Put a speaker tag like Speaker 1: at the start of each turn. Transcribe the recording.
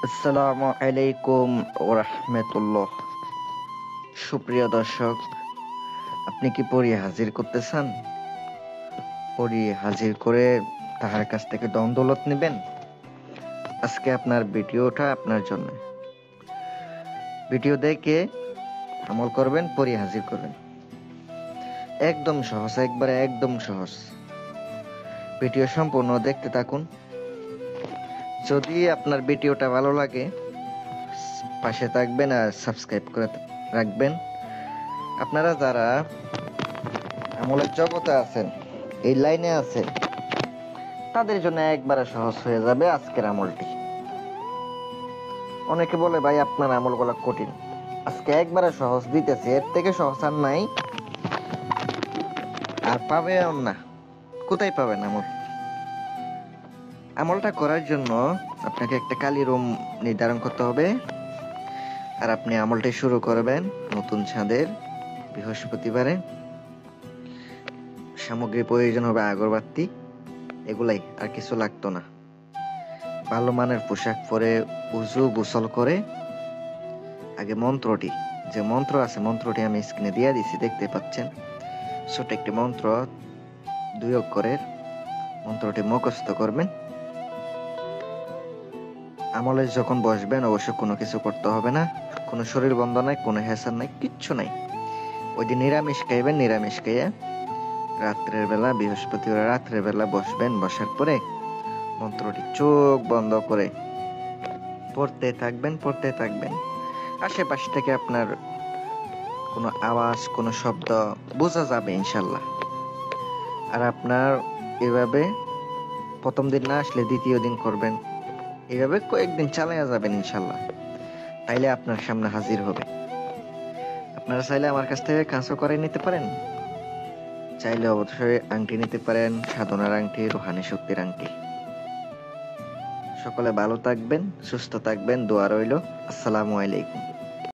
Speaker 1: আসসালামু আলাইকুম ওরহমতুল্লাহ। সুপ্রিয় দর্শক, আপনি কি পড়ি হাজির করতে চান? পড়ি হাজির করে তাহার কাছ থেকে দন দৌলত নেবেন? আজকে আপনার ভিডিওটা আপনার জন্য। ভিডিও দেখে আমল করবেন, পড়ি হাজির করবেন। একদম সহজ, একবারে একদম সহজ। ভিডিও সম্পূর্ণ দেখতে থাকুন। যদি আপনার ভিডিওটা ভালো লাগে পাশে থাকবেন আর সাবস্ক্রাইব করে রাখবেন। আপনারা যারা আমলের জগতে আছেন, এই লাইনে আছেন, তাদের জন্য একবারে সহজ হয়ে যাবে আজকের আমলটি। অনেকে বলে ভাই আপনার আমলগুলো কঠিন, আজকে একবারে সহজ দিতেছি, এর থেকে সহজ আর নাই, আর পাবেন না। কোথায় পাবেন আমল? আমলটা করার জন্য আপনাকে একটা কালি রুম নির্ধারণ করতে হবে। আর আপনি আমলটি শুরু করবেন নতুন চাঁদের বৃহস্পতিবারে। সামগ্রী প্রয়োজন হবে আগরবাতি, এগুলাই, আর কিছু লাগতো না। ভালো মানের পোশাক পরে উজু গোসল করে আগে মন্ত্রটি, যে মন্ত্র আছে মন্ত্রটি আমি স্ক্রিনে দিয়ে দিছি, দেখতে পাচ্ছেন। ছোট একটি মন্ত্র, 2 অক্ষরের মন্ত্রটি মুখস্থ করবেন। আমলে যখন বসবেন অবশ্য কোনো কিছু করতে হবে না, কোনো শরীর বন্ধ নাই, কোনো হেসার নাই, কিচ্ছু নাই। ওই দিন নিরামিষ খাইবেন, নিরামিষ খাইয়া রাত্রের বেলা, বৃহস্পতিবার রাত্রের বেলা বসবেন। বসার পরে মন্ত্রটি চোখ বন্ধ করে পড়তে থাকবেন, পড়তে থাকবেন। আশেপাশ থেকে আপনার কোনো আওয়াজ, কোনো শব্দ বোঝা যাবে ইনশাল্লাহ। আর আপনার এভাবে প্রথম দিন না আসলে দ্বিতীয় দিন করবেন, এভাবে কয়েকদিন চালায়া যাবেন ইনশাল্লাহ। তাইলে আপনার সামনে হাজির হবে। আপনারা চাইলে আমার কাছ থেকে কাজও করে নিতে পারেন, চাইলে অবশ্যই আংটি নিতে পারেন, সাধনার আংটি, রুহানি শক্তির আংটি। সকলে ভালো থাকবেন, সুস্থ থাকবেন, দোয়া রইল। আসসালামু আলাইকুম।